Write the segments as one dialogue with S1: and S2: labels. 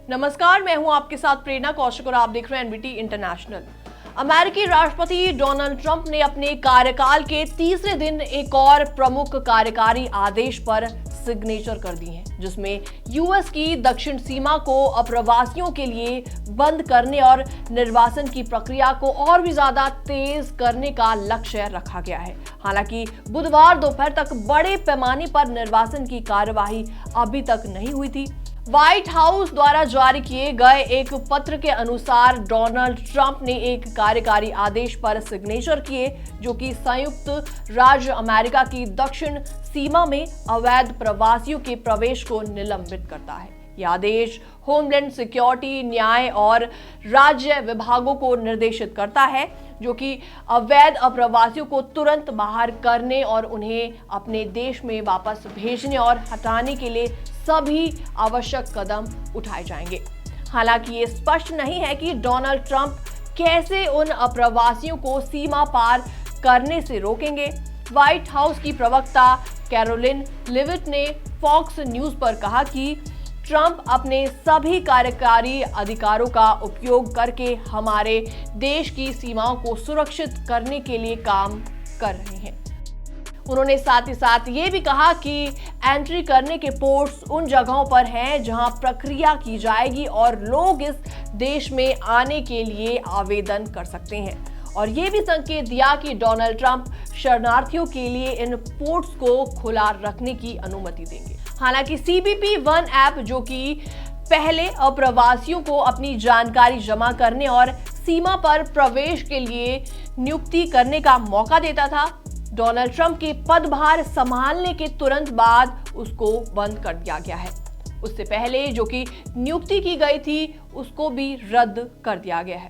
S1: नमस्कार, मैं हूं आपके साथ प्रेरणा कौशिक और आप देख रहे हैं एनबीटी इंटरनेशनल। अमेरिकी राष्ट्रपति डोनाल्ड ट्रंप ने अपने कार्यकाल के तीसरे दिन एक और प्रमुख कार्यकारी आदेश पर सिग्नेचर कर दी हैं, जिसमें यूएस की दक्षिण सीमा को अप्रवासियों के लिए बंद करने और निर्वासन की प्रक्रिया को और भी ज्यादा तेज करने का लक्ष्य रखा गया है। हालांकि बुधवार दोपहर तक बड़े पैमाने पर निर्वासन की कार्यवाही अभी तक नहीं हुई थी। व्हाइट हाउस द्वारा जारी किए गए एक पत्र के अनुसार डोनाल्ड ट्रंप ने एक कार्यकारी आदेश पर सिग्नेचर किए, जो कि संयुक्त राज्य अमेरिका की दक्षिण सीमा में अवैध प्रवासियों के प्रवेश को निलंबित करता है। यह आदेश होमलैंड सिक्योरिटी, न्याय और राज्य विभागों को निर्देशित करता है, जो कि अवैध अप्रवासियों को तुरंत बाहर करने और उन्हें अपने देश में वापस भेजने और हटाने के लिए सभी आवश्यक कदम उठाए जाएंगे। हालांकि ये स्पष्ट नहीं है कि डोनाल्ड ट्रंप कैसे उन अप्रवासियों को सीमा पार करने से रोकेंगे। व्हाइट हाउस की प्रवक्ता कैरोलिन लिविट ने फॉक्स न्यूज पर कहा कि ट्रंप अपने सभी कार्यकारी अधिकारों का उपयोग करके हमारे देश की सीमाओं को सुरक्षित करने के लिए काम कर रहे हैं। उन्होंने साथ ही साथ ये भी कहा कि एंट्री करने के पोर्ट्स उन जगहों पर हैं जहां प्रक्रिया की जाएगी और लोग इस देश में आने के लिए आवेदन कर सकते हैं, और ये भी संकेत दिया कि डोनाल्ड ट्रंप शरणार्थियों के लिए इन पोर्ट्स को खुला रखने की अनुमति देंगे। हालांकि CBP वन ऐप, जो कि पहले अप्रवासियों को अपनी जानकारी जमा करने और सीमा पर प्रवेश के लिए नियुक्ति करने का मौका देता था, डोनाल्ड ट्रंप के पदभार संभालने के तुरंत बाद उसको बंद कर दिया गया है। उससे पहले जो कि नियुक्ति की गई थी, उसको भी रद्द कर दिया गया है।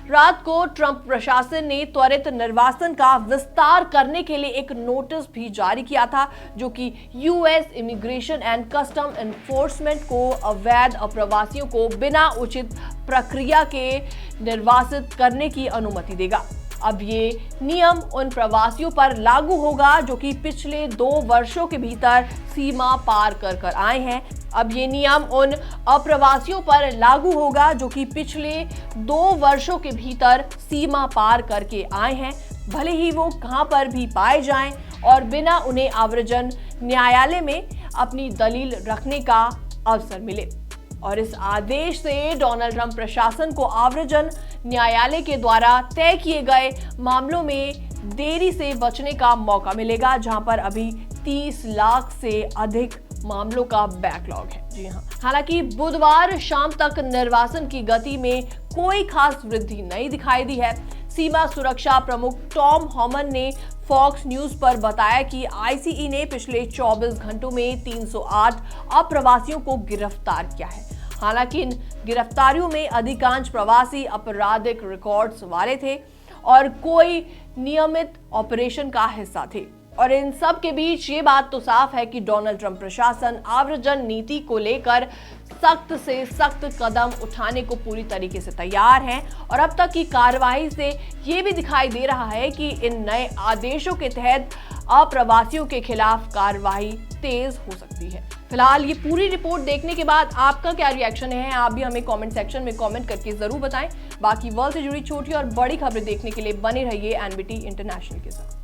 S1: रात को ट्रंप प्रशासन ने त्वरित निर्वासन का विस्तार करने के लिए एक नोटिस भी जारी किया था, जो कि US immigration and custom enforcement को अवैध अप्रवासियों को बिना उचित प्रक्रिया के निर्वासित करने की अनुमति देगा। अब ये नियम उन प्रवासियों पर लागू होगा जो कि पिछले 2 वर्षों के भीतर सीमा पार कर आए हैं। अब ये नियम उन अप्रवासियों पर लागू होगा जो कि पिछले 2 वर्षों के भीतर सीमा पार करके आए हैं, भले ही वो कहां पर भी पाए जाएं और बिना उन्हें आव्रजन न्यायालय में अपनी दलील रखने का अवसर मिले। और इस आदेश से डोनाल्ड ट्रंप प्रशासन को आव्रजन न्यायालय के द्वारा तय किए गए मामलों में देरी से बचने का मौका मिलेगा, जहां पर अभी 30 लाख से अधिक मामलों का बैकलॉग है। जी हां, हालांकि बुधवार शाम तक निर्वासन की गति में कोई खास वृद्धि नहीं दिखाई दी है। सीमा सुरक्षा प्रमुख टॉम हॉमन ने फॉक्स न्यूज पर बताया कि ICE ने पिछले 24 घंटों में 308 अप्रवासियों को गिरफ्तार किया है। हालांकि इन गिरफ्तारियों में अधिकांश प्रवासी आपराधिक रिकॉर्ड्स वाले थे और कोई नियमित ऑपरेशन का हिस्सा थे। और इन सब के बीच ये बात तो साफ है कि डोनाल्ड ट्रंप प्रशासन आव्रजन नीति को लेकर सख्त से सख्त कदम उठाने को पूरी तरीके से तैयार हैं, और अब तक की कार्रवाई से ये भी दिखाई दे रहा है कि इन नए आदेशों के तहत अप्रवासियों के खिलाफ कार्रवाई तेज हो सकती है। फिलहाल ये पूरी रिपोर्ट देखने के बाद आपका क्या रिएक्शन है, आप भी हमें कमेंट सेक्शन में कमेंट करके जरूर बताएं। बाकी वर्ल्ड से जुड़ी छोटी और बड़ी खबरें देखने के लिए बने रहिए एनबीटी इंटरनेशनल के साथ।